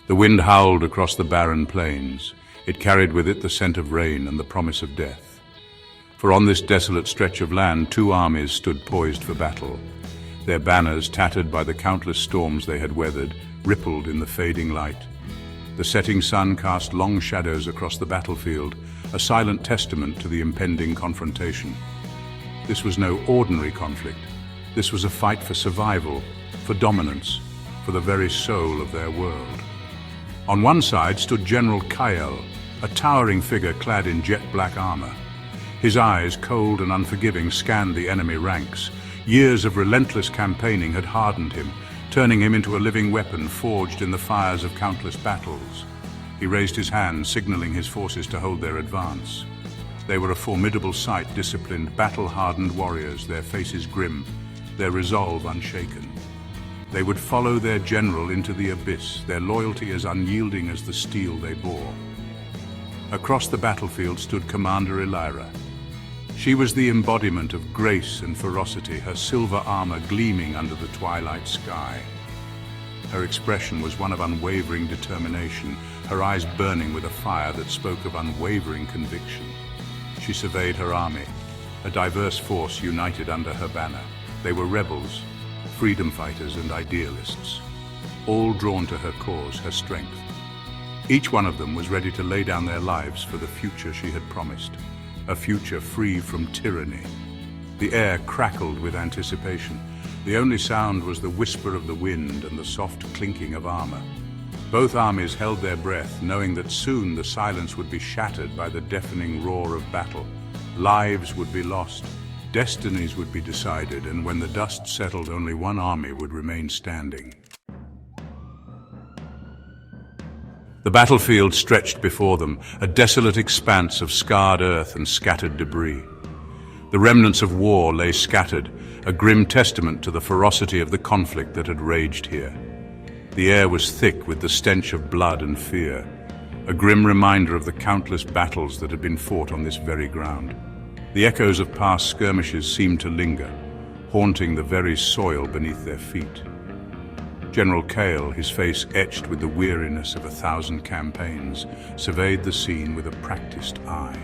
The wind howled across the barren plains. It carried with it the scent of rain and the promise of death. For on this desolate stretch of land, two armies stood poised for battle. Their banners, tattered by the countless storms they had weathered, rippled in the fading light. The setting sun cast long shadows across the battlefield, a silent testament to the impending confrontation. This was no ordinary conflict. This was a fight for survival, for dominance, for the very soul of their world. On one side stood General Kael, a towering figure clad in jet-black armor. His eyes, cold and unforgiving, scanned the enemy ranks. Years of relentless campaigning had hardened him, turning him into a living weapon forged in the fires of countless battles. He raised his hand, signaling his forces to hold their advance. They were a formidable sight, disciplined, battle-hardened warriors, their faces grim, their resolve unshaken. They would follow their general into the abyss, their loyalty as unyielding as the steel they bore. Across the battlefield stood Commander Elira. She was the embodiment of grace and ferocity, her silver armor gleaming under the twilight sky. Her expression was one of unwavering determination, her eyes burning with a fire that spoke of unwavering conviction. She surveyed her army, a diverse force united under her banner. They were rebels, freedom fighters and idealists, all drawn to her cause, her strength. Each one of them was ready to lay down their lives for the future she had promised, a future free from tyranny. The air crackled with anticipation. The only sound was the whisper of the wind and the soft clinking of armor. Both armies held their breath, knowing that soon the silence would be shattered by the deafening roar of battle. Lives would be lost, destinies would be decided, and when the dust settled, only one army would remain standing. The battlefield stretched before them, a desolate expanse of scarred earth and scattered debris. The remnants of war lay scattered, a grim testament to the ferocity of the conflict that had raged here. The air was thick with the stench of blood and fear, a grim reminder of the countless battles that had been fought on this very ground. The echoes of past skirmishes seemed to linger, haunting the very soil beneath their feet. General Kael, his face etched with the weariness of 1,000 campaigns, surveyed the scene with a practiced eye.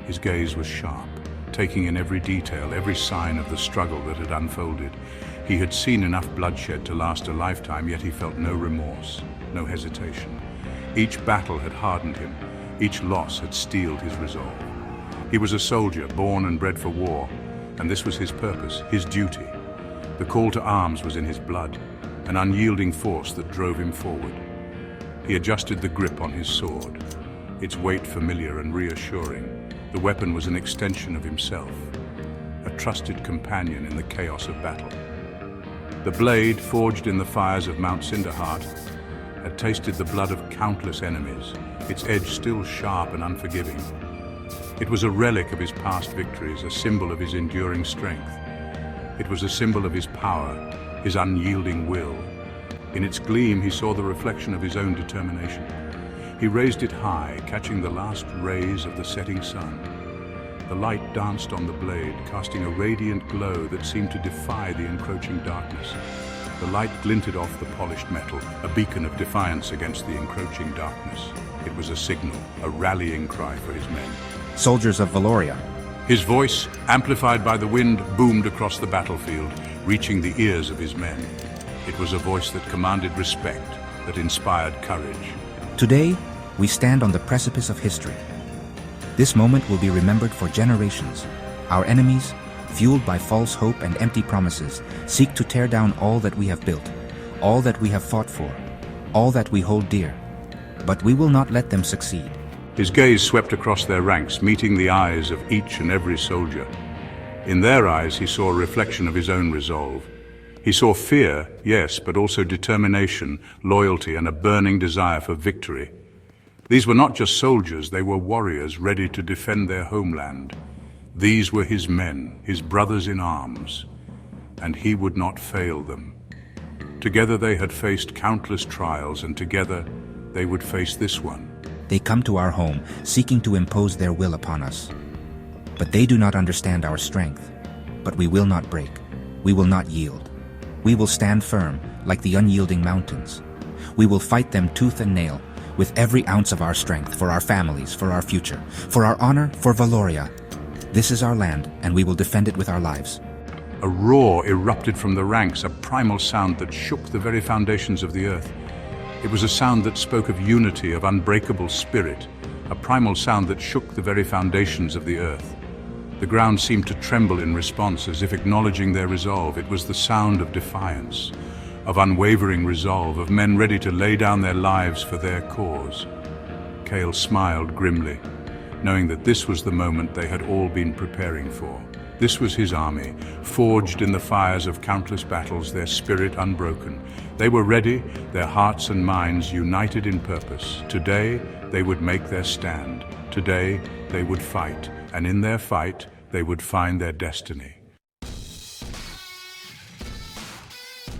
His gaze was sharp, taking in every detail, every sign of the struggle that had unfolded. He had seen enough bloodshed to last a lifetime, yet he felt no remorse, no hesitation. Each battle had hardened him, each loss had steeled his resolve. He was a soldier, born and bred for war, and this was his purpose, his duty. The call to arms was in his blood, an unyielding force that drove him forward. He adjusted the grip on his sword, its weight familiar and reassuring. The weapon was an extension of himself, a trusted companion in the chaos of battle. The blade, forged in the fires of Mount Cinderheart, had tasted the blood of countless enemies, its edge still sharp and unforgiving. It was a relic of his past victories, a symbol of his enduring strength. It was a symbol of his power, his unyielding will. In its gleam, he saw the reflection of his own determination. He raised it high, catching the last rays of the setting sun. The light danced on the blade, casting a radiant glow that seemed to defy the encroaching darkness. The light glinted off the polished metal, a beacon of defiance against the encroaching darkness. It was a signal, a rallying cry for his men. Soldiers of Valoria. His voice, amplified by the wind, boomed across the battlefield, reaching the ears of his men. It was a voice that commanded respect, that inspired courage. Today, we stand on the precipice of history. This moment will be remembered for generations. Our enemies, fueled by false hope and empty promises, seek to tear down all that we have built, all that we have fought for, all that we hold dear. But we will not let them succeed. His gaze swept across their ranks, meeting the eyes of each and every soldier. In their eyes, he saw a reflection of his own resolve. He saw fear, yes, but also determination, loyalty, and a burning desire for victory. These were not just soldiers, they were warriors ready to defend their homeland. These were his men, his brothers in arms, and he would not fail them. Together they had faced countless trials, and together they would face this one. They come to our home, seeking to impose their will upon us. But they do not understand our strength. But we will not break. We will not yield. We will stand firm, like the unyielding mountains. We will fight them tooth and nail, with every ounce of our strength, for our families, for our future, for our honor, for Valoria. This is our land, and we will defend it with our lives. A roar erupted from the ranks, a primal sound that shook the very foundations of the earth. It was a sound that spoke of unity, of unbreakable spirit, a primal sound that shook the very foundations of the earth. The ground seemed to tremble in response, as if acknowledging their resolve. It was the sound of defiance, of unwavering resolve, of men ready to lay down their lives for their cause. Cale smiled grimly, knowing that this was the moment they had all been preparing for. This was his army, forged in the fires of countless battles, their spirit unbroken. They were ready, their hearts and minds united in purpose. Today, they would make their stand. Today, they would fight, and in their fight, they would find their destiny.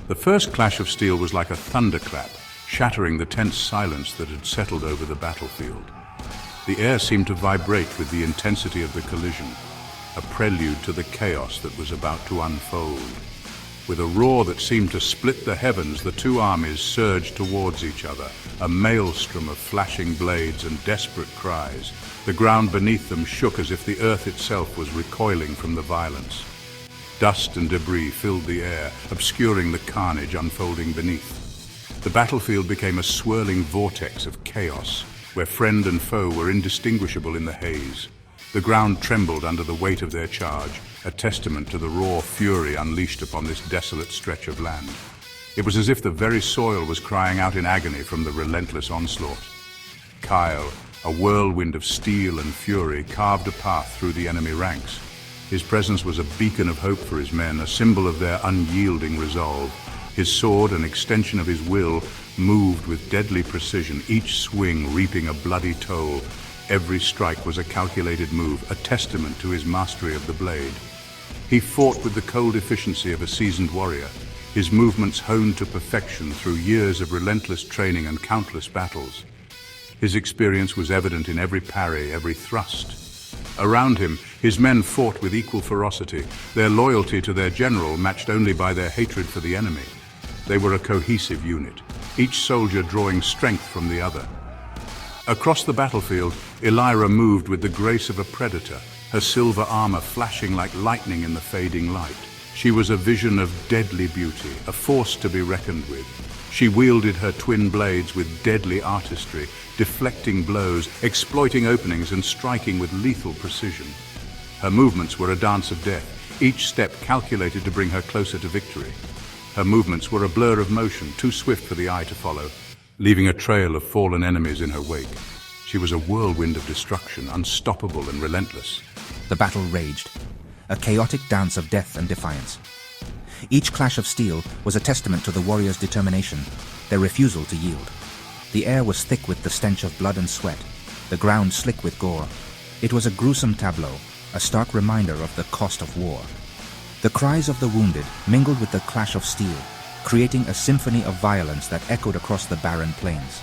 The first clash of steel was like a thunderclap, shattering the tense silence that had settled over the battlefield. The air seemed to vibrate with the intensity of the collision, a prelude to the chaos that was about to unfold. With a roar that seemed to split the heavens, the two armies surged towards each other, a maelstrom of flashing blades and desperate cries. The ground beneath them shook as if the earth itself was recoiling from the violence. Dust and debris filled the air, obscuring the carnage unfolding beneath. The battlefield became a swirling vortex of chaos, where friend and foe were indistinguishable in the haze. The ground trembled under the weight of their charge, a testament to the raw fury unleashed upon this desolate stretch of land. It was as if the very soil was crying out in agony from the relentless onslaught. Kyle, a whirlwind of steel and fury, carved a path through the enemy ranks. His presence was a beacon of hope for his men, a symbol of their unyielding resolve. His sword, an extension of his will, moved with deadly precision, each swing reaping a bloody toll. Every strike was a calculated move, a testament to his mastery of the blade. He fought with the cold efficiency of a seasoned warrior, his movements honed to perfection through years of relentless training and countless battles. His experience was evident in every parry, every thrust. Around him, his men fought with equal ferocity, their loyalty to their general matched only by their hatred for the enemy. They were a cohesive unit, each soldier drawing strength from the other. Across the battlefield, Elira moved with the grace of a predator, her silver armor flashing like lightning in the fading light. She was a vision of deadly beauty, a force to be reckoned with. She wielded her twin blades with deadly artistry, deflecting blows, exploiting openings, and striking with lethal precision. Her movements were a dance of death, each step calculated to bring her closer to victory. Her movements were a blur of motion, too swift for the eye to follow, leaving a trail of fallen enemies in her wake. She was a whirlwind of destruction, unstoppable and relentless. The battle raged, a chaotic dance of death and defiance. Each clash of steel was a testament to the warriors' determination, their refusal to yield. The air was thick with the stench of blood and sweat, the ground slick with gore. It was a gruesome tableau, a stark reminder of the cost of war. The cries of the wounded mingled with the clash of steel, creating a symphony of violence that echoed across the barren plains.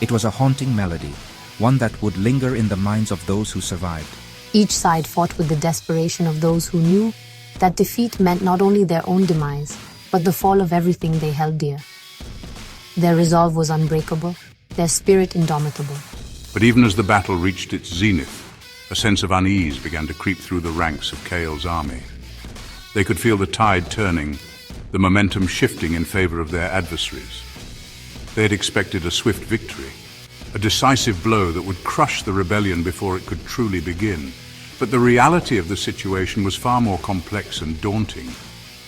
It was a haunting melody, one that would linger in the minds of those who survived. Each side fought with the desperation of those who knew that defeat meant not only their own demise, but the fall of everything they held dear. Their resolve was unbreakable, their spirit indomitable. But even as the battle reached its zenith, a sense of unease began to creep through the ranks of Cale's army. They could feel the tide turning, the momentum shifting in favor of their adversaries. They had expected a swift victory, a decisive blow that would crush the rebellion before it could truly begin. But the reality of the situation was far more complex and daunting.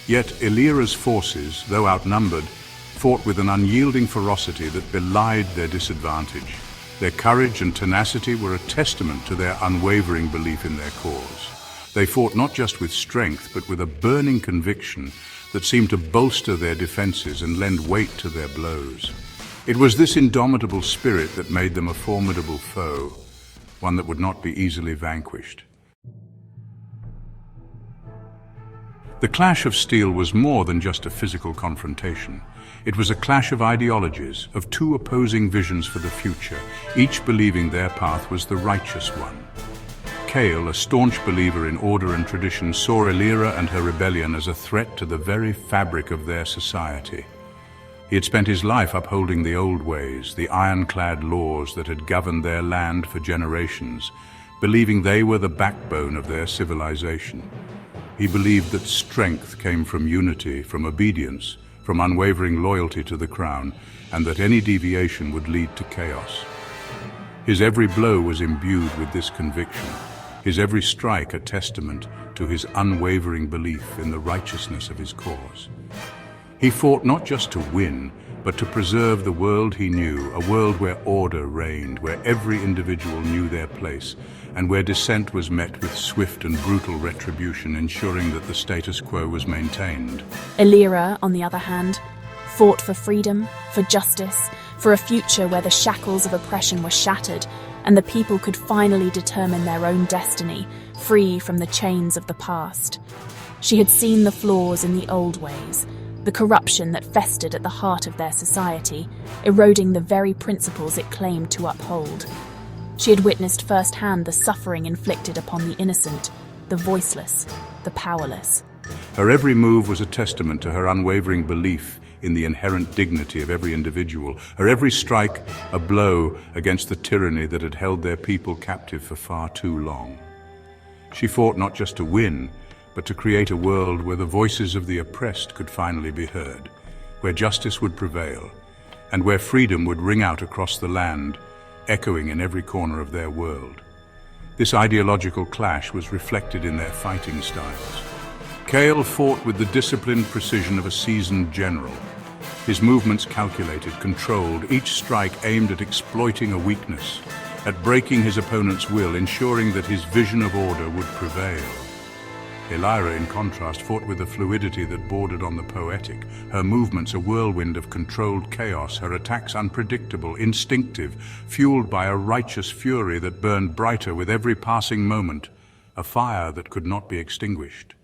Yet Elira's forces, though outnumbered, fought with an unyielding ferocity that belied their disadvantage. Their courage and tenacity were a testament to their unwavering belief in their cause. They fought not just with strength, but with a burning conviction that seemed to bolster their defenses and lend weight to their blows. It was this indomitable spirit that made them a formidable foe, one that would not be easily vanquished. The clash of steel was more than just a physical confrontation. It was a clash of ideologies, of two opposing visions for the future, each believing their path was the righteous one. Cale, a staunch believer in order and tradition, saw Elira and her rebellion as a threat to the very fabric of their society. He had spent his life upholding the old ways, the ironclad laws that had governed their land for generations, believing they were the backbone of their civilization. He believed that strength came from unity, from obedience, from unwavering loyalty to the crown, and that any deviation would lead to chaos. His every blow was imbued with this conviction, his every strike a testament to his unwavering belief in the righteousness of his cause. He fought not just to win, but to preserve the world he knew, a world where order reigned, where every individual knew their place, and where dissent was met with swift and brutal retribution, ensuring that the status quo was maintained. Illyria, on the other hand, fought for freedom, for justice, for a future where the shackles of oppression were shattered and the people could finally determine their own destiny, free from the chains of the past. She had seen the flaws in the old ways, the corruption that festered at the heart of their society, eroding the very principles it claimed to uphold. She had witnessed firsthand the suffering inflicted upon the innocent, the voiceless, the powerless. Her every move was a testament to her unwavering belief in the inherent dignity of every individual, her every strike a blow against the tyranny that had held their people captive for far too long. She fought not just to win, but to create a world where the voices of the oppressed could finally be heard, where justice would prevail, and where freedom would ring out across the land, echoing in every corner of their world. This ideological clash was reflected in their fighting styles. Chaol fought with the disciplined precision of a seasoned general. His movements calculated, controlled, each strike aimed at exploiting a weakness, at breaking his opponent's will, ensuring that his vision of order would prevail. Illyria, in contrast, fought with a fluidity that bordered on the poetic, her movements a whirlwind of controlled chaos, her attacks unpredictable, instinctive, fueled by a righteous fury that burned brighter with every passing moment, a fire that could not be extinguished.